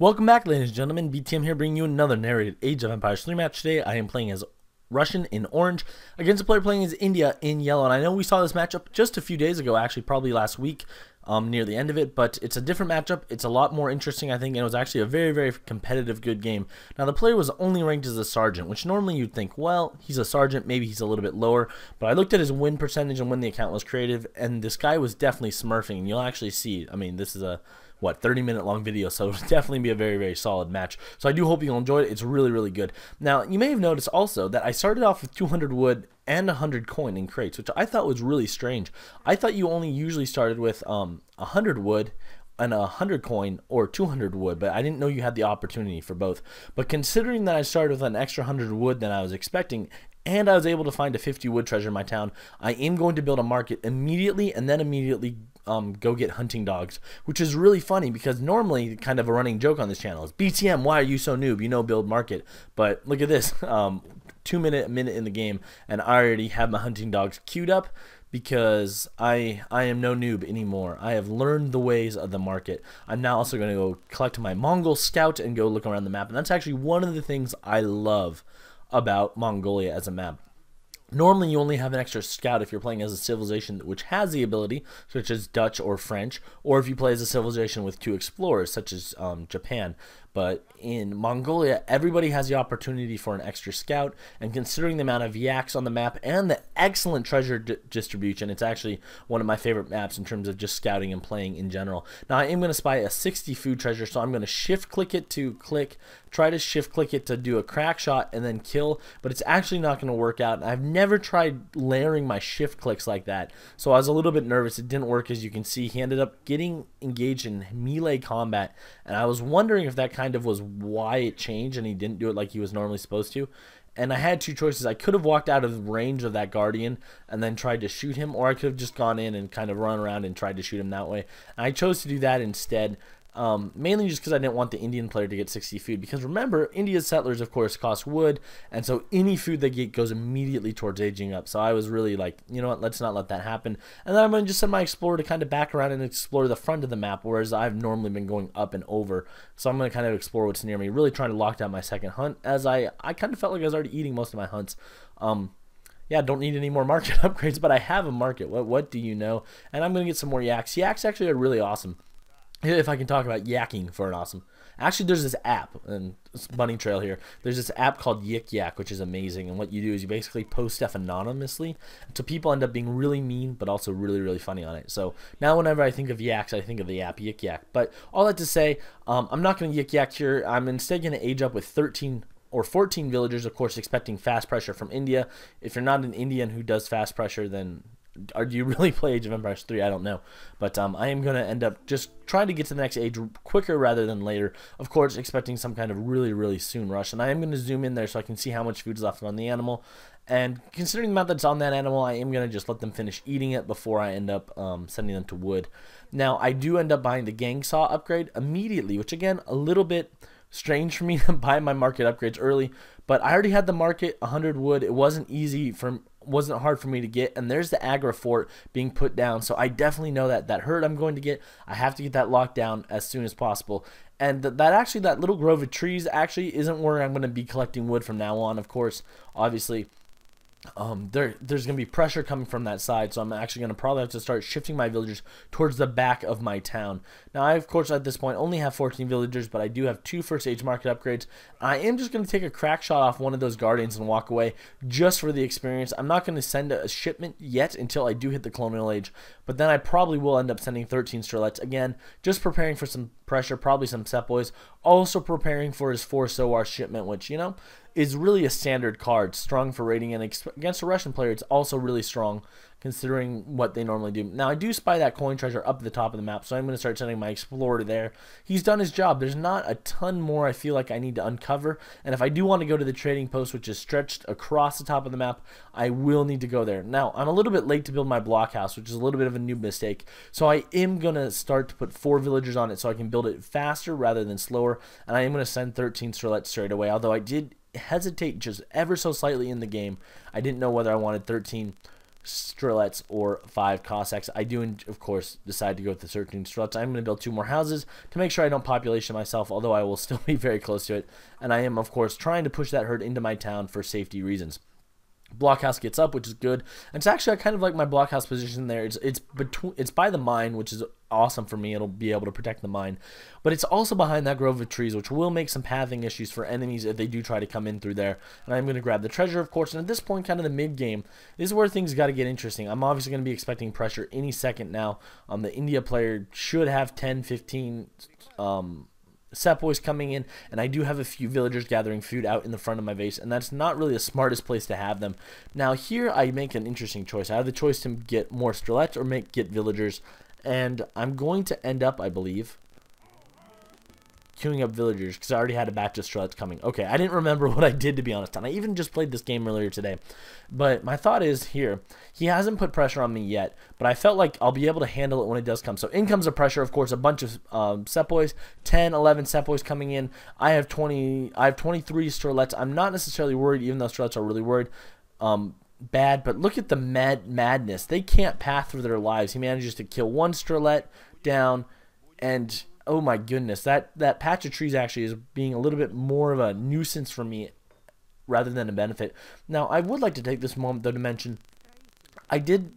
Welcome back, ladies and gentlemen. BTM here, bringing you another narrated Age of Empires 3 match today. I am playing as Russian in orange against a player playing as India in yellow. And I know we saw this matchup just a few days ago, actually probably last week, near the end of it. But it's a different matchup. It's a lot more interesting, I think, and it was actually a very, very competitive, good game. Now, the player was only ranked as a sergeant, which normally you'd think, well, he's a sergeant, maybe he's a little bit lower. But I looked at his win percentage and when the account was created, and this guy was definitely smurfing. And you'll actually see, I mean, this is a 30-minute long video, so it'll definitely be a very, very solid match. So I do hope you'll enjoy it. It's really, really good. Now, you may have noticed also that I started off with 200 wood and 100 coin in crates, which I thought was really strange. I thought you only usually started with 100 wood and 100 coin or 200 wood, but I didn't know you had the opportunity for both. But considering that I started with an extra 100 wood than I was expecting, and I was able to find a 50 wood treasure in my town, I am going to build a market immediately and then immediately go get hunting dogs, which is really funny because normally kind of a running joke on this channel is, BTM, why are you so noob? You know, build market. But look at this, 2 minute in the game, and I already have my hunting dogs queued up because I am no noob anymore. I have learned the ways of the market. I'm now also going to go collect my Mongol scout and go look around the map, and that's actually one of the things I love about Mongolia as a map. Normally, you only have an extra scout if you're playing as a civilization which has the ability, such as Dutch or French, or if you play as a civilization with 2 explorers, such as Japan. But in Mongolia, everybody has the opportunity for an extra scout, and considering the amount of yaks on the map and the excellent treasure distribution, it's actually one of my favorite maps in terms of just scouting and playing in general. Now, I am going to spy a 60 food treasure, so I'm going to shift-click it to click, try to shift-click it to do a crack shot, and then kill, but it's actually not going to work out. I've never tried layering my shift clicks like that, so I was a little bit nervous. It didn't work, as you can see. He ended up getting engaged in melee combat, and I was wondering if that kind of was why it changed and he didn't do it like he was normally supposed to. And I had 2 choices. I could have walked out of range of that guardian and then tried to shoot him, or I could have just gone in and kind of run around and tried to shoot him that way. And I chose to do that instead. Mainly just because I didn't want the Indian player to get 60 food, because remember, India's settlers of course cost wood, and so any food they get goes immediately towards aging up. So I was really like, you know what, let's not let that happen. And then I'm going to just send my explorer to kind of back around and explore the front of the map, whereas I've normally been going up and over. So I'm going to kind of explore what's near me, really trying to lock down my second hunt, as I kind of felt like I was already eating most of my hunts. Yeah, don't need any more market upgrades, but I have a market. What do you know? And I'm going to get some more yaks. Yaks actually are really awesome. If I can talk about yakking for an awesome. Actually, there's this app, and it's bunny trail here. There's this app called Yik Yak, which is amazing. And what you do is you basically post stuff anonymously. So people end up being really mean, but also really, really funny on it. So now whenever I think of yaks, I think of the app Yik Yak. But all that to say, I'm not going to Yik Yak here. I'm instead going to age up with 13 or 14 villagers, of course, expecting fast pressure from India. If you're not an Indian who does fast pressure, then do you really play Age of Empires 3? I don't know. But I am going to end up just trying to get to the next age quicker rather than later. Of course, expecting some kind of really, really soon rush. And I am going to zoom in there so I can see how much food is left on the animal. And considering the amount that's on that animal, I am going to just let them finish eating it before I end up sending them to wood. Now, I do end up buying the gang saw upgrade immediately, which again, a little bit strange for me to buy my market upgrades early, but I already had the market 100 wood. It wasn't hard for me to get, and there's the Agra fort being put down, so I definitely know that herd I'm going to get. I have to get that locked down as soon as possible. And that little grove of trees actually isn't where I'm going to be collecting wood from now on. Of course, obviously, there's going to be pressure coming from that side, so I'm actually going to probably have to start shifting my villagers towards the back of my town. Now, I, of course, at this point only have 14 villagers, but I do have 2 first age market upgrades. I am just going to take a crack shot off one of those guardians and walk away just for the experience. I'm not going to send a shipment yet until I do hit the colonial age, but then I probably will end up sending 13 sterlets. Again, just preparing for some pressure, probably some Sepoys, also preparing for his 4 Sowar shipment, which, you know, is really a standard card, strong for raiding, and against a Russian player, it's also really strong considering what they normally do. Now, I do spy that coin treasure up at the top of the map, so I'm going to start sending my explorer there. He's done his job. There's not a ton more I feel like I need to uncover, and if I do want to go to the trading post, which is stretched across the top of the map, I will need to go there. Now, I'm a little bit late to build my blockhouse, which is a little bit of a new mistake, so I am going to start to put 4 villagers on it so I can build it faster rather than slower, and I am going to send 13 sterlets straight away, although I did hesitate just ever so slightly in the game. I didn't know whether I wanted 13 Strelets or 5 Cossacks. I do, of course, decide to go with the 13 Strelets. I'm going to build 2 more houses to make sure I don't population myself, although I will still be very close to it. And I am, of course, trying to push that herd into my town for safety reasons. Blockhouse gets up, which is good. And it's actually, I kind of like my blockhouse position there. It's by the mine, which is awesome for me. It'll be able to protect the mine, but it's also behind that grove of trees, which will make some pathing issues for enemies if they do try to come in through there. And I'm going to grab the treasure, of course. And at this point, kind of the mid game, this is where things got to get interesting. I'm obviously going to be expecting pressure any second now. The India player should have 10, 15 Sepoys coming in, and I do have a few villagers gathering food out in the front of my base, and that's not really the smartest place to have them. Now here I make an interesting choice. I have the choice to get more Strelets or get villagers, and I'm going to end up, I believe, queuing up villagers because I already had a batch of Strelets coming. Okay, I didn't remember what I did, to be honest, and I even just played this game earlier today. But my thought is here, he hasn't put pressure on me yet, but I felt like I'll be able to handle it when it does come. So in comes the pressure, of course, a bunch of Sepoys, 10, 11 Sepoys coming in. I have 23 Strelets. I'm not necessarily worried, even though Strelets are really worried. Bad, but look at the madness. They can't path through their lives. He manages to kill 1 Strelet down, and oh my goodness, that patch of trees actually is being a little bit more of a nuisance for me rather than a benefit. Now, I would like to take this moment, though, to mention I did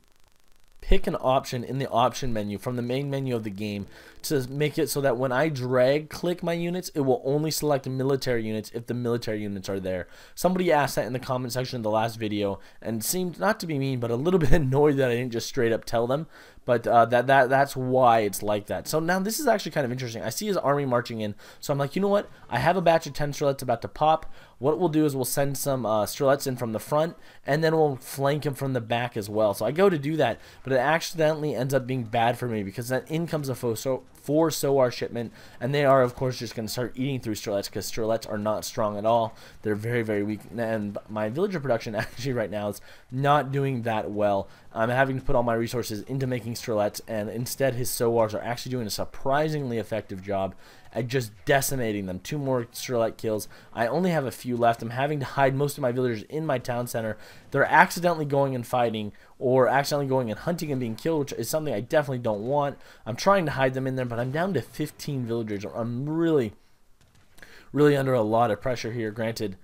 pick an option in the option menu from the main menu of the game to make it so that when I drag click my units, it will only select military units if the military units are there. Somebody asked that in the comment section of the last video and seemed not to be mean, but a little bit annoyed that I didn't just straight up tell them. But that's why it's like that. So now this is actually kind of interesting. I see his army marching in, so I'm like, you know what? I have a batch of 10 Strelets about to pop. What we'll do is we'll send some Strelets in from the front, and then we'll flank him from the back as well. So I go to do that, but it accidentally ends up being bad for me because then in comes a four Sowar shipment, and they are, of course, just going to start eating through Strelets because Strelets are not strong at all. They're very, very weak, and my villager production actually right now is not doing that well. I'm having to put all my resources into making Strelets, and instead his Sowars are actually doing a surprisingly effective job at just decimating them. 2 more Strelet kills. I only have a few left. I'm having to hide most of my villagers in my town center. They're accidentally going and fighting, or accidentally going and hunting and being killed, which is something I definitely don't want. I'm trying to hide them in there, but I'm down to 15 villagers. I'm really under a lot of pressure here. Granted,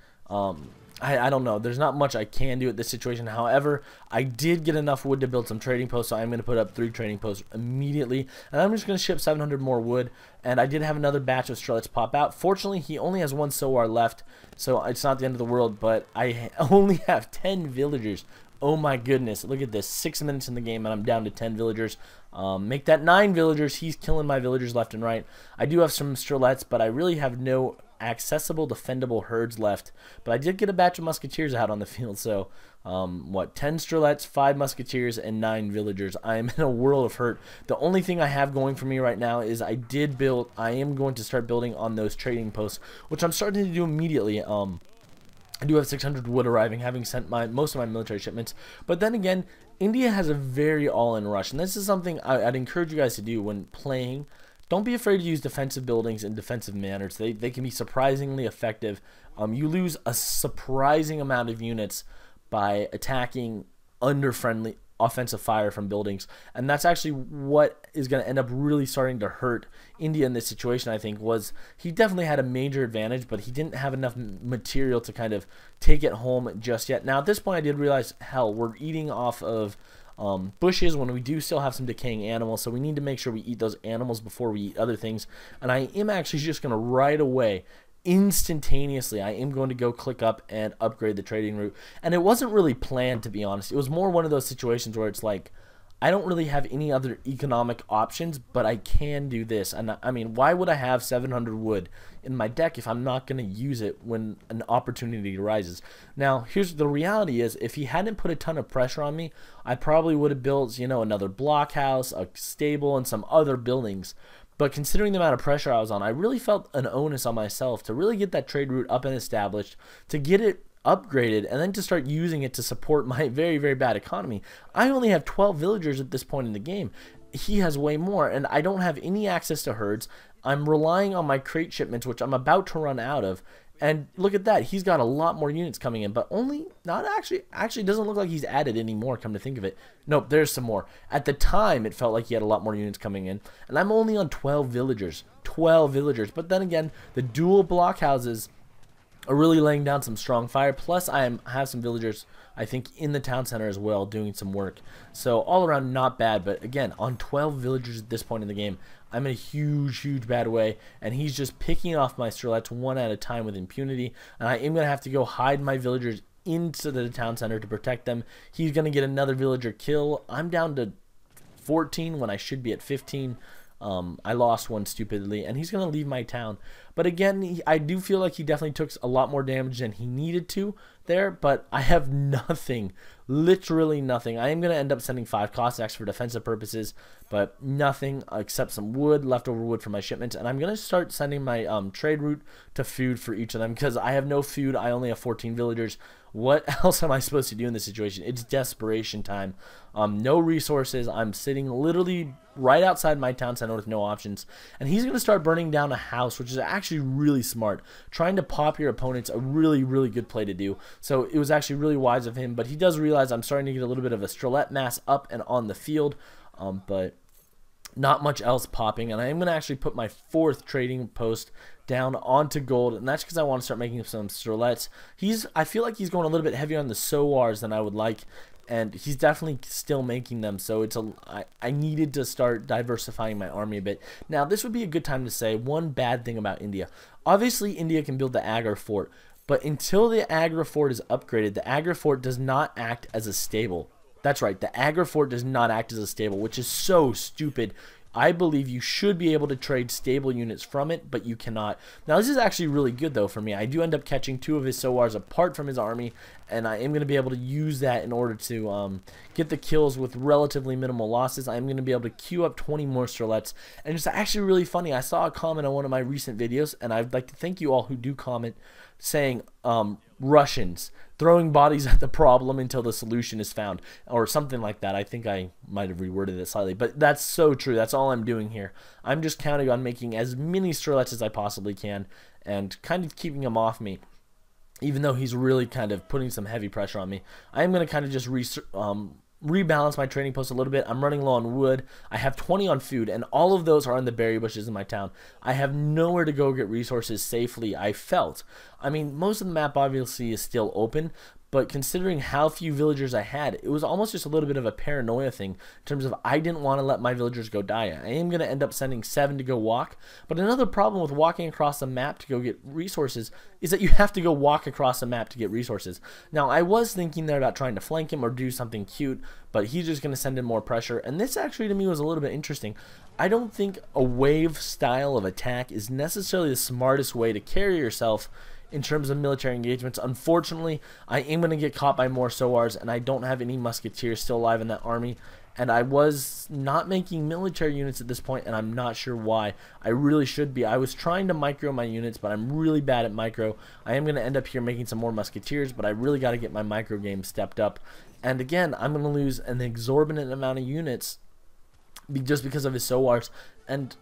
I don't know. There's not much I can do at this situation. However, I did get enough wood to build some trading posts, so I'm going to put up 3 trading posts immediately. And I'm just going to ship 700 more wood. And I did have another batch of Strelets pop out. Fortunately, he only has 1 Sowar left, so it's not the end of the world. But I only have 10 villagers. Oh my goodness. Look at this. 6 minutes in the game, and I'm down to 10 villagers. Make that 9 villagers. He's killing my villagers left and right. I do have some Strelets, but I really have no accessible defendable herds left. But I did get a batch of musketeers out on the field, so 10 Strelets, 5 musketeers, and 9 villagers. I am in a world of hurt. The only thing I have going for me right now is I am going to start building on those trading posts, which I'm starting to do immediately. I do have 600 wood arriving, having sent most of my military shipments. But then again, India has a very all-in rush, and this is something I'd encourage you guys to do when playing. Don't be afraid to use defensive buildings in defensive manners. They can be surprisingly effective. You lose a surprising amount of units by attacking under friendly offensive fire from buildings, and that's actually what is going to end up really starting to hurt India in this situation. I think was he definitely had a major advantage, but he didn't have enough material to kind of take it home just yet. Now at this point I did realize, hell, we're eating off of bushes when we do still have some decaying animals, so we need to make sure we eat those animals before we eat other things. And I am actually just going to right away, instantaneously, I am going to go click up and upgrade the trading route. And it wasn't really planned, to be honest. It was more one of those situations where it's like, I don't really have any other economic options, but I can do this. And I mean, why would I have 700 wood in my deck if I'm not going to use it when an opportunity arises? Now, here's the reality is, if he hadn't put a ton of pressure on me, I probably would have built, you know, another blockhouse, a stable, and some other buildings. But considering the amount of pressure I was on, I really felt an onus on myself to really get that trade route up and established, to get it upgraded, and then to start using it to support my very, very bad economy. I only have 12 villagers at this point in the game. He has way more, and I don't have any access to herds. I'm relying on my crate shipments, which I'm about to run out of, And look at that. He's got a lot more units coming in, but only not actually doesn't look like he's added any more, come to think of it. Nope, there's some more. At the time, it felt like he had a lot more units coming in, and I'm only on 12 villagers. 12 villagers. But then again, the dual blockhouses are really laying down some strong fire. Plus, I have some villagers, I think, in the town center as well, doing some work. So all around, not bad. But again, on 12 villagers at this point in the game, I'm in a huge bad way, and he's just picking off my Strelets one at a time with impunity. And I am going to have to go hide my villagers into the town center to protect them. He's going to get another villager kill. I'm down to 14 when I should be at 15. I lost one stupidly, and he's going to leave my town. But again, I do feel like he definitely took a lot more damage than he needed to there, but I have nothing, literally nothing. I am going to end up sending 5 Cossacks for defensive purposes, but nothing except some wood, leftover wood for my shipments, and I'm going to start sending my trade route to food for each of them, because I have no food. I only have 14 villagers. What else am I supposed to do in this situation? It's desperation time. No resources. I'm sitting literally right outside my town center with no options. And he's going to start burning down a house, which is actually really smart. Trying to pop your opponent's a really good play to do. So it was actually really wise of him. But he does realize I'm starting to get a little bit of a Strelet mass up and on the field. But not much else popping, and I am going to actually put my 4th trading post down onto gold, and that's because I want to start making some Strelets. I feel like he's going a little bit heavier on the Sowars than I would like, and he's definitely still making them, so I needed to start diversifying my army a bit. Now, this would be a good time to say one bad thing about India. Obviously, India can build the Agra fort, but until the Agra fort is upgraded, the Agra fort does not act as a stable. That's right, the Agra fort does not act as a stable, which is so stupid. I believe you should be able to trade stable units from it, but you cannot. Now, this is actually really good, though, for me. I do end up catching 2 of his Sowars apart from his army, and I am going to be able to use that in order to get the kills with relatively minimal losses. I am going to be able to queue up 20 more Strelets, and it's actually really funny. I saw a comment on one of my recent videos, and I'd like to thank you all who do comment, saying Russians throwing bodies at the problem until the solution is found, or something like that. I think I might have reworded it slightly, but that's so true. That's all I'm doing here. I'm just counting on making as many Strelets as I possibly can and kind of keeping him off me, even though he's really kind of putting some heavy pressure on me. I am going to kind of just rebalance my trading post a little bit. I'm running low on wood. I have 20 on food, and all of those are in the berry bushes in my town. I have nowhere to go get resources safely, I felt. I mean, most of the map obviously is still open, but considering how few villagers I had, it was almost just a little bit of a paranoia thing in terms of I didn't want to let my villagers go die. I am going to end up sending 7 to go walk, but another problem with walking across the map to go get resources is that you have to go walk across the map to get resources. Now, I was thinking there about trying to flank him or do something cute, but he's just going to send in more pressure, and this actually to me was a little bit interesting. I don't think a wave style of attack is necessarily the smartest way to carry yourself in terms of military engagements. Unfortunately, I am going to get caught by more Sowars, and I don't have any musketeers still alive in that army, and I was not making military units at this point, and I'm not sure why. I really should be. I was trying to micro my units, but I'm really bad at micro. I am going to end up here making some more musketeers, but I really got to get my micro game stepped up, and again, I'm going to lose an exorbitant amount of units just because of his Sowars. And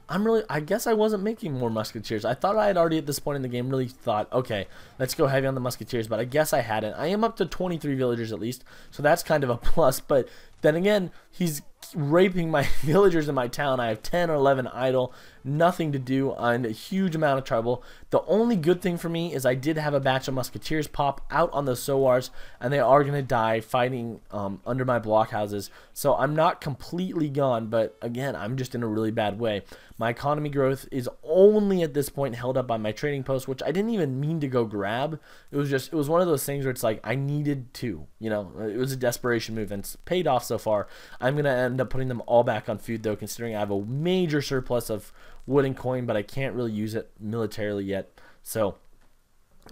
I guess I wasn't making more musketeers. I thought I had already at this point in the game really thought, okay, let's go heavy on the musketeers, but I guess I hadn't. I am up to 23 villagers at least, so that's kind of a plus, but then again, he's raping my villagers in my town. I have 10 or 11 idle, nothing to do, and a huge amount of trouble. The only good thing for me is I did have a batch of musketeers pop out on those Sowars, and they are going to die fighting under my blockhouses, so I'm not completely gone, but again, I'm just in a really bad way. My economy growth is only at this point held up by my trading post, which I didn't even mean to go grab. It was one of those things where it's like I needed to, you know, it was a desperation move, and it's paid off so far. I'm going to end up putting them all back on food, though, considering I have a major surplus of wood and coin, but I can't really use it militarily yet. So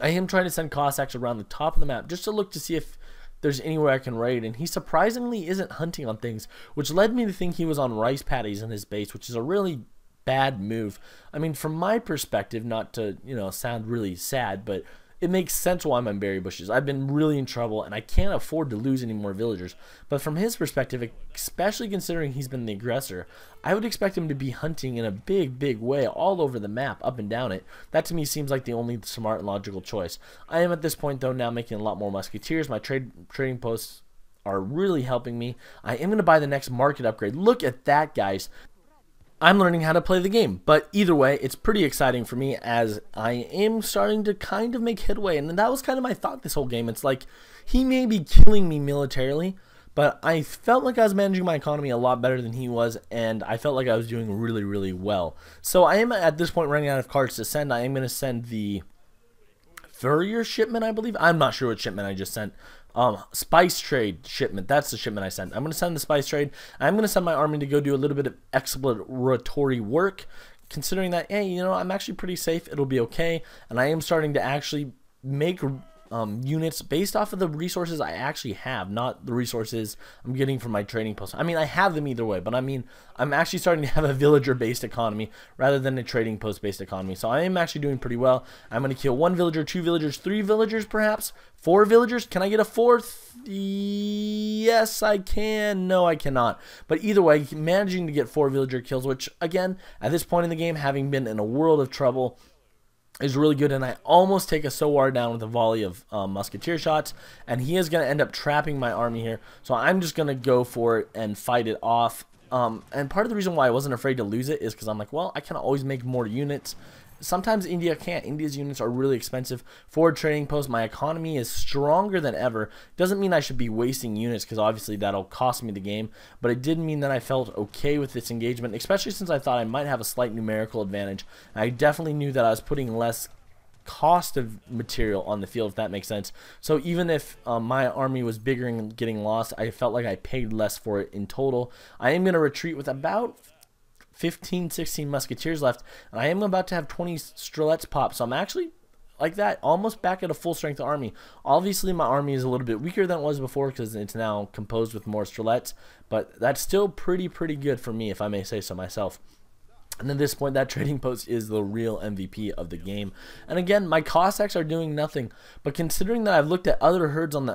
I am trying to send Cossacks around the top of the map just to look to see if there's anywhere I can raid, and he surprisingly isn't hunting on things, which led me to think he was on rice paddies in his base, which is a really bad move. I mean, from my perspective, not to, you know, sound really sad, but it makes sense why I'm in berry bushes. I've been really in trouble, and I can't afford to lose any more villagers. But from his perspective, especially considering he's been the aggressor, I would expect him to be hunting in a big way all over the map, up and down it. That to me seems like the only smart and logical choice. I am at this point, though, now making a lot more musketeers. My trading posts are really helping me. I am going to buy the next market upgrade. Look at that, guys. I'm learning how to play the game, but either way, it's pretty exciting for me as I am starting to kind of make headway, and that was kind of my thought this whole game. It's like, he may be killing me militarily, but I felt like I was managing my economy a lot better than he was, and I felt like I was doing really well. So I am at this point running out of cards to send. I am going to send the Furrier shipment, I believe. I'm not sure what shipment I just sent. Spice trade shipment. That's the shipment I sent. I'm going to send the spice trade. I'm going to send my army to go do a little bit of exploratory work. Considering that, hey, you know, I'm actually pretty safe. It'll be okay. And I am starting to actually make units based off of the resources I actually have, not the resources I'm getting from my trading post. I mean, I have them either way, but I mean, I'm actually starting to have a villager-based economy rather than a trading post-based economy. So I am actually doing pretty well. I'm going to kill 1 villager, 2 villagers, 3 villagers, perhaps 4 villagers. Can I get a 4th? Yes, I can. No, I cannot. But either way, managing to get 4 villager kills, which again, at this point in the game, having been in a world of trouble, is really good, and I almost take a Sowar down with a volley of musketeer shots, and he is going to end up trapping my army here, so I'm just going to go for it and fight it off. And part of the reason why I wasn't afraid to lose it is because I'm like, well, I can always make more units. Sometimes India can't. India's units are really expensive. Forward trading post, my economy is stronger than ever. Doesn't mean I should be wasting units because obviously that'll cost me the game. But it did mean that I felt okay with this engagement, especially since I thought I might have a slight numerical advantage. I definitely knew that I was putting less cost of material on the field, if that makes sense. So even if my army was bigger and getting lost, I felt like I paid less for it in total. I am going to retreat with about 15-16 musketeers left, and I am about to have 20 strelets pop, so I'm actually like that, almost back at a full strength army. Obviously my army is a little bit weaker than it was before because it's now composed with more strelets, but that's still pretty good for me, if I may say so myself. And at this point, that trading post is the real MVP of the game. And again, my Cossacks are doing nothing, but considering that I've looked at other herds on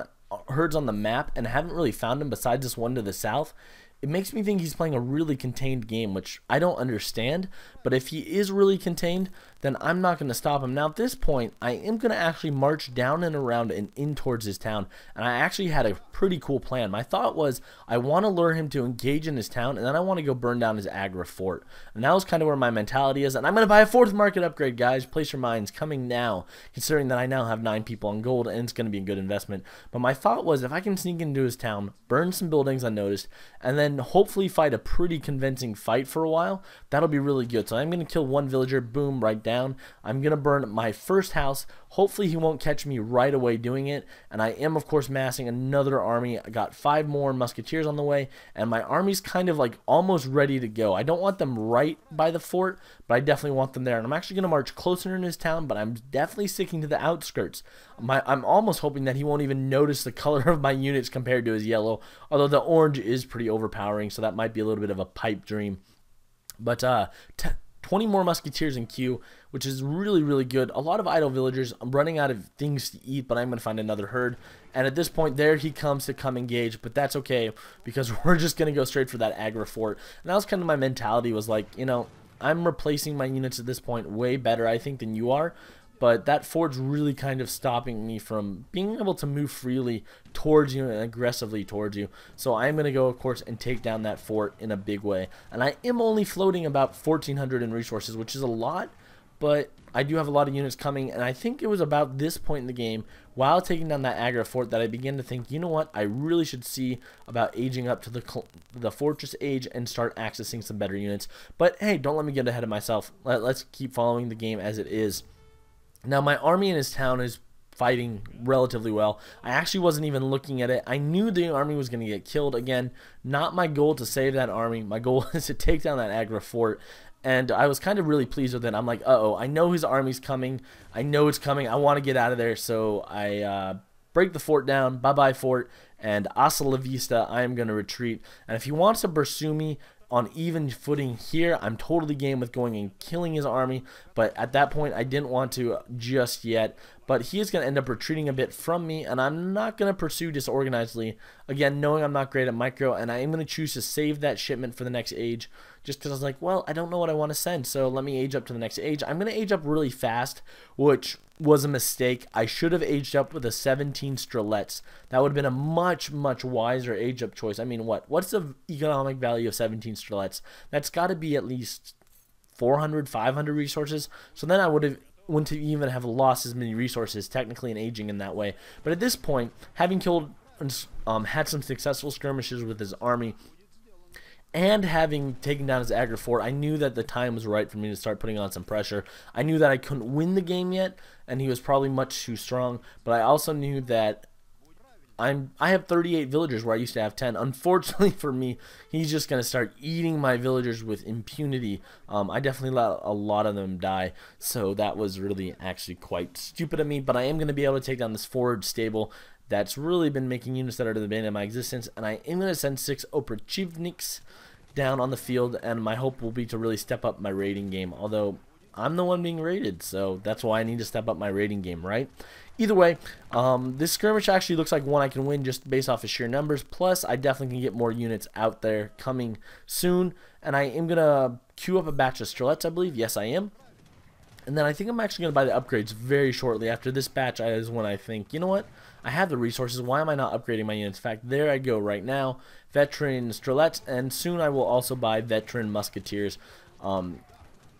the map and haven't really found them besides this one to the south, it makes me think he's playing a really contained game, which I don't understand. But if he is really contained, then I'm not going to stop him. Now, at this point, I am going to actually march down and around and in towards his town. And I actually had a pretty cool plan. My thought was I want to lure him to engage in his town, and then I want to go burn down his Agra fort. And that was kind of where my mentality is. And I'm going to buy a 4th market upgrade, guys. Place your minds, coming now, considering that I now have 9 people on gold, and it's going to be a good investment. But my thought was if I can sneak into his town, burn some buildings unnoticed, and then hopefully fight a pretty convincing fight for a while, that'll be really good. So I'm going to kill 1 villager, boom, right down. I'm going to burn my first house. Hopefully he won't catch me right away doing it. And I am, of course, massing another army. I got 5 more musketeers on the way, and my army's kind of like almost ready to go. I don't want them right by the fort, but I definitely want them there. And I'm actually going to march closer in his town, but I'm definitely sticking to the outskirts. I'm almost hoping that he won't even notice the color of my units compared to his yellow, although the orange is pretty overpowering, so that might be a little bit of a pipe dream. But 20 more musketeers in queue, which is really good. A lot of idle villagers. I'm running out of things to eat, but I'm going to find another herd. And at this point, there he comes to come engage, but that's okay because we're just going to go straight for that Agra fort. And that was kind of my mentality, was like, you know, I'm replacing my units at this point way better, I think, than you are. But that fort's really kind of stopping me from being able to move freely towards you and aggressively towards you. So I'm going to go, of course, and take down that fort in a big way. And I am only floating about 1,400 in resources, which is a lot, but I do have a lot of units coming. And I think it was about this point in the game, while taking down that Agra fort, that I began to think, you know what, I really should see about aging up to the fortress age and start accessing some better units. But hey, don't let me get ahead of myself. Let's keep following the game as it is. Now, my army in his town is fighting relatively well. I actually wasn't even looking at it. I knew the army was going to get killed. Again, not my goal to save that army. My goal is to take down that Agra fort. And I was kind of really pleased with it. I'm like, uh-oh, I know his army's coming. I know it's coming. I want to get out of there. So I break the fort down. Bye-bye, fort. And hasta la vista, I am going to retreat. And if he wants to pursue me on even footing here, I'm totally game with going and killing his army, but at that point I didn't want to just yet. but he is going to end up retreating a bit from me, and I'm not going to pursue disorganizedly, again, knowing I'm not great at micro, and I am going to choose to save that shipment for the next age, just because I was like, well, I don't know what I want to send, so let me age up to the next age. I'm going to age up really fast, which was a mistake. I should have aged up with a 17 Strelets. That would have been a much wiser age up choice. I mean, what's the economic value of 17 Strelets? That's got to be at least 400, 500 resources. So then I wouldn't even have lost as many resources technically in aging in that way. But at this point, having killed had some successful skirmishes with his army, and having taken down his Agra fort, I knew that the time was right for me to start putting on some pressure. I knew that I couldn't win the game yet, and he was probably much too strong, but I also knew that I have 38 villagers where I used to have 10. Unfortunately for me, he's just going to start eating my villagers with impunity. I definitely let a lot of them die, so that was really actually quite stupid of me, but I am going to be able to take down this forward stable that's really been making units that are to the bane of my existence, and I am going to send 6 Oprachivniks down on the field, and my hope will be to really step up my raiding game, although I'm the one being raided, so that's why I need to step up my raiding game, right? Either way, this skirmish actually looks like one I can win just based off of sheer numbers, plus I definitely can get more units out there coming soon, and I am going to queue up a batch of Strelets, I believe. Yes, I am. And then I think I'm actually going to buy the upgrades very shortly. After this batch is when I think, you know what? I have the resources. Why am I not upgrading my units? In fact, there I go right now. Veteran Strelets, and soon I will also buy Veteran Musketeers.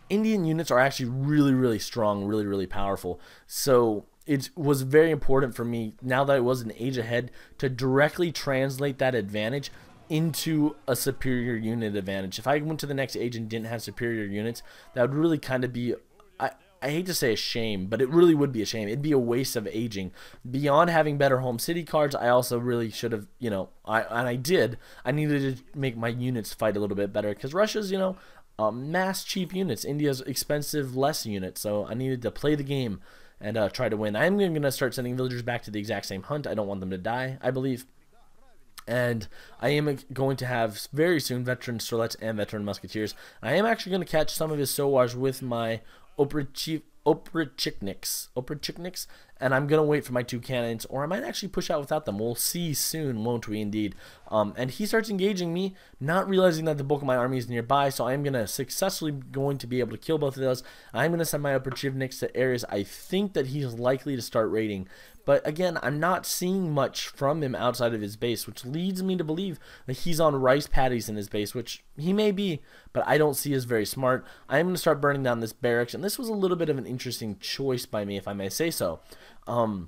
Indian units are actually really strong, really powerful. So it was very important for me, now that I was an age ahead, to directly translate that advantage into a superior unit advantage. If I went to the next age and didn't have superior units, that would really kind of be, I hate to say a shame, but it really would be a shame. It'd be a waste of aging. Beyond having better home city cards, I also really should have, you know, I did. I needed to make my units fight a little bit better, because Russia's, you know, mass cheap units. India's expensive less units. So I needed to play the game and try to win. I'm going to start sending villagers back to the exact same hunt. I don't want them to die, I believe. And I am going to have very soon Veteran Strelets and Veteran Musketeers. I am actually going to catch some of his Sowars with my Oprachnik's, and I'm going to wait for my 2 cannons, or I might actually push out without them. We'll see soon, won't we indeed? And he starts engaging me, not realizing that the bulk of my army is nearby, so I am going to successfully be able to kill both of those. I'm going to send my Oprachivniks to areas I think that he's likely to start raiding. But again, I'm not seeing much from him outside of his base, which leads me to believe that he's on rice paddies in his base, which he may be, but I don't see as very smart. I am going to start burning down this barracks, and this was a little bit of an interesting choice by me, if I may say so. I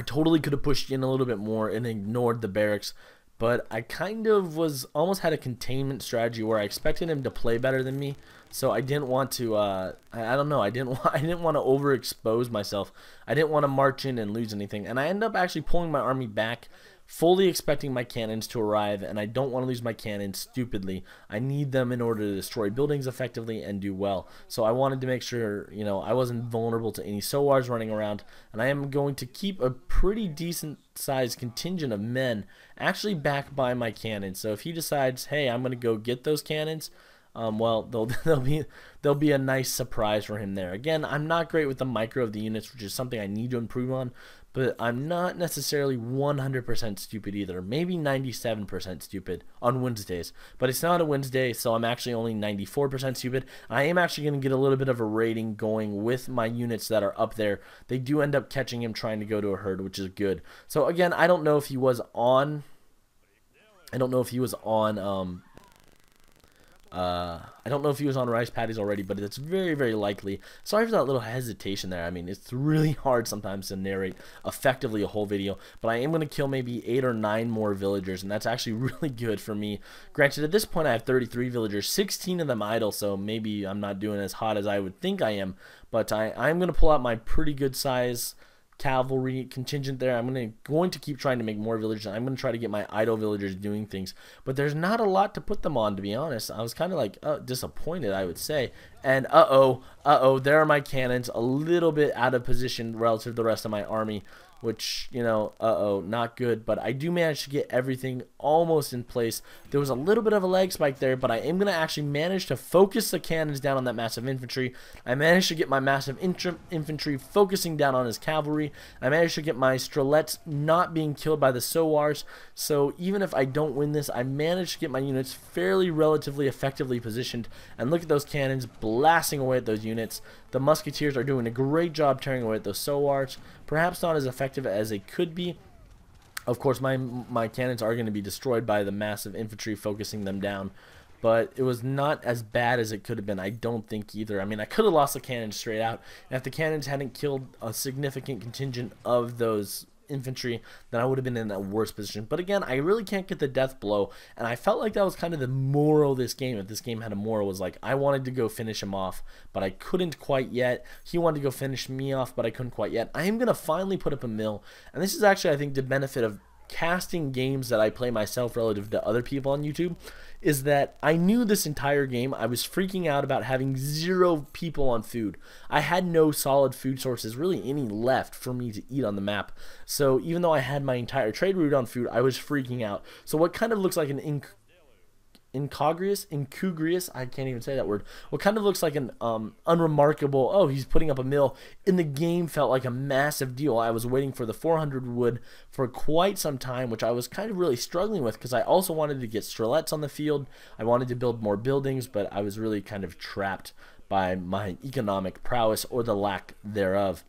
totally could have pushed in a little bit more and ignored the barracks, but I kind of almost had a containment strategy where I expected him to play better than me, so I didn't want to. I don't know. I didn't want to overexpose myself. I didn't want to march in and lose anything, and I ended up actually pulling my army back, fully expecting my cannons to arrive, and I don't want to lose my cannons stupidly. I need them in order to destroy buildings effectively and do well. So I wanted to make sure, you know, I wasn't vulnerable to any Sowars running around, and I am going to keep a pretty decent sized contingent of men actually backed by my cannons. So if he decides, hey, I'm going to go get those cannons, well, there'll be a nice surprise for him there. Again, I'm not great with the micro of the units, which is something I need to improve on, but I'm not necessarily 100% stupid either. Maybe 97% stupid on Wednesdays, but it's not a Wednesday, so I'm actually only 94% stupid. I am actually going to get a little bit of a rating going with my units that are up there. They do end up catching him trying to go to a herd, which is good. So again, I don't know if he was on I don't know if he was on rice paddies already, but it's very likely. Sorry for that little hesitation there. I mean, it's really hard sometimes to narrate effectively a whole video, but I am going to kill maybe 8 or 9 more villagers, and that's actually really good for me. Granted, at this point I have 33 villagers, 16 of them idle, so maybe I'm not doing as hot as I would think I am, but I'm going to pull out my pretty good size cavalry contingent there. I'm going to keep trying to make more villagers. I'm going to try to get my idle villagers doing things, but there's not a lot to put them on, to be honest. I was kind of like disappointed, I would say, And there are my cannons, a little bit out of position relative to the rest of my army, which, you know, not good. But I do manage to get everything almost in place. There was a little bit of a lag spike there, but I am going to actually manage to focus the cannons down on that massive infantry. I managed to get my massive infantry focusing down on his cavalry. I managed to get my strelets not being killed by the sowars. So even if I don't win this, I managed to get my units fairly relatively effectively positioned. And look at those cannons blasting away at those units. The musketeers are doing a great job tearing away at those sowars. Perhaps not as effective as they could be. Of course, my cannons are going to be destroyed by the massive infantry focusing them down. But it was not as bad as it could have been, I don't think, either. I mean, I could have lost the cannons straight out. And if the cannons hadn't killed a significant contingent of those infantry, then I would have been in a worse position. But again, I really can't get the death blow, and I felt like that was kind of the moral of this game. If this game had a moral, was like, I wanted to go finish him off, but I couldn't quite yet. He wanted to go finish me off, but I couldn't quite yet. I am going to finally put up a mill, and this is actually, I think, the benefit of casting games that I play myself relative to other people on YouTube, is that I knew this entire game I was freaking out about having 0 people on food. I had no solid food sources, really any left for me to eat on the map. So even though I had my entire trade route on food, I was freaking out. So what kind of looks like an incongruous, I can't even say that word. What kind of looks like an unremarkable, oh, he's putting up a mill, in the game felt like a massive deal. I was waiting for the 400 wood for quite some time, which I was kind of really struggling with, because I also wanted to get strelets on the field. I wanted to build more buildings, but I was really kind of trapped by my economic prowess, or the lack thereof.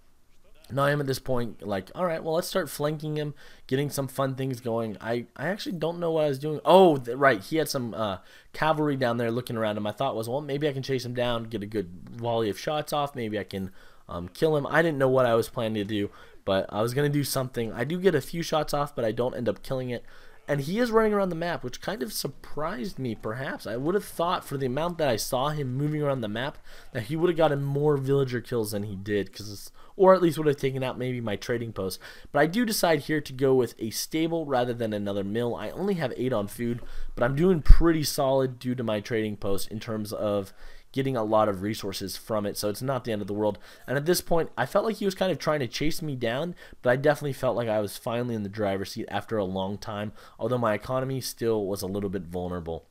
Now I am at this point like, all right, well, let's start flanking him, getting some fun things going. I actually don't know what I was doing. Oh, right, he had some cavalry down there looking around him. My thought was, well, maybe I can chase him down, get a good volley of shots off. Maybe I can kill him. I didn't know what I was planning to do, but I was going to do something. I do get a few shots off, but I don't end up killing it. And he is running around the map, which kind of surprised me, perhaps. I would have thought, for the amount that I saw him moving around the map, that he would have gotten more villager kills than he did, or at least would have taken out maybe my trading post. But I do decide here to go with a stable rather than another mill. I only have 8 on food, but I'm doing pretty solid due to my trading post in terms of getting a lot of resources from it, so it's not the end of the world. And at this point, I felt like he was kind of trying to chase me down, but I definitely felt like I was finally in the driver's seat after a long time, although my economy still was a little bit vulnerable.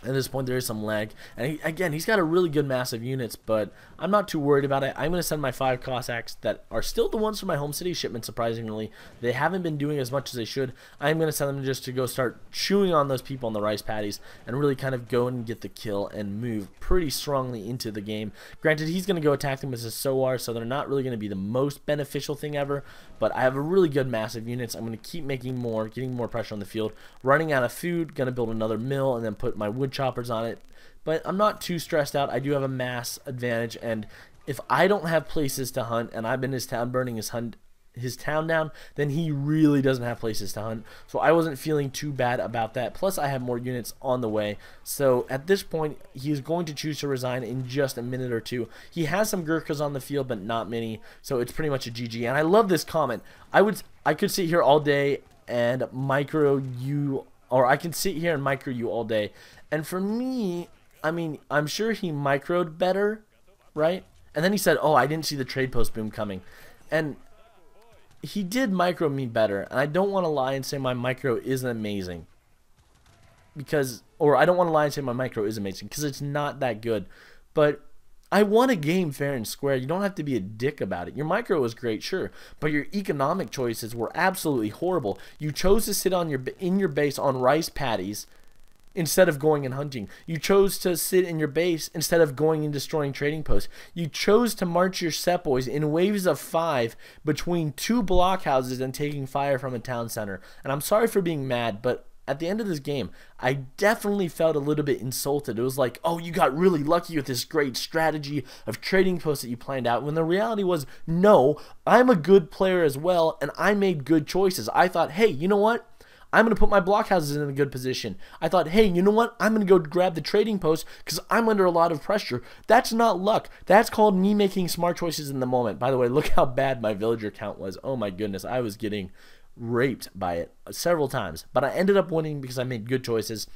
At this point, there is some lag. And again, he's got a really good massive units, but I'm not too worried about it. I'm going to send my 5 Cossacks that are still the ones from my home city shipment, surprisingly. They haven't been doing as much as they should. I'm going to send them just to go start chewing on those people on the rice paddies and really kind of go and get the kill and move pretty strongly into the game. Granted, he's going to go attack them as a Sowar, so they're not really going to be the most beneficial thing ever, but I have a really good massive units. I'm going to keep making more, getting more pressure on the field. Running out of food, going to build another mill and then put my wood choppers on it, but I'm not too stressed out. I do have a mass advantage, and if I don't have places to hunt and I'm in his town burning his town down, then he really doesn't have places to hunt. So I wasn't feeling too bad about that. Plus I have more units on the way. So at this point, he's going to choose to resign in just a minute or two. He has some Gurkhas on the field, but not many, so it's pretty much a GG. And I love this comment. I could sit here all day and micro you, or I can sit here and micro you all day. And for me, I mean, I'm sure he microed better, right? And then he said, oh, I didn't see the trade post boom coming. And he did micro me better. And I don't want to lie and say my micro isn't amazing. Or I don't want to lie and say my micro is amazing, because it's not that good. But I won a game fair and square. You don't have to be a dick about it. Your micro was great, sure, but your economic choices were absolutely horrible. You chose to sit in your base on rice paddies instead of going and hunting. You chose to sit in your base instead of going and destroying trading posts. You chose to march your sepoys in waves of 5 between 2 blockhouses and taking fire from a town center. And I'm sorry for being mad, but at the end of this game, I definitely felt a little bit insulted. It was like, oh, you got really lucky with this great strategy of trading posts that you planned out, when the reality was, no, I'm a good player as well, and I made good choices. I thought, hey, you know what? I'm going to put my blockhouses in a good position. I thought, hey, you know what? I'm going to go grab the trading post because I'm under a lot of pressure. That's not luck. That's called me making smart choices in the moment. By the way, look how bad my villager count was. Oh my goodness, I was getting raped by it several times. But I ended up winning because I made good choices.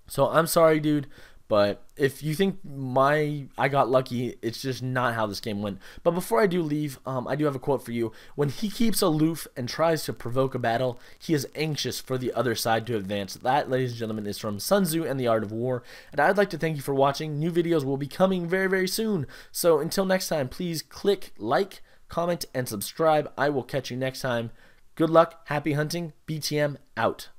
So I'm sorry, dude, But if you think I got lucky, it's just not how this game went. But before I do leave, I do have a quote for you. When he keeps aloof and tries to provoke a battle, he is anxious for the other side to advance. That, ladies and gentlemen, is from Sun Tzu and the Art of War. And I'd like to thank you for watching. New videos will be coming very, very soon. So until next time, please click like, comment, and subscribe. I will catch you next time. Good luck, happy hunting, BTM out.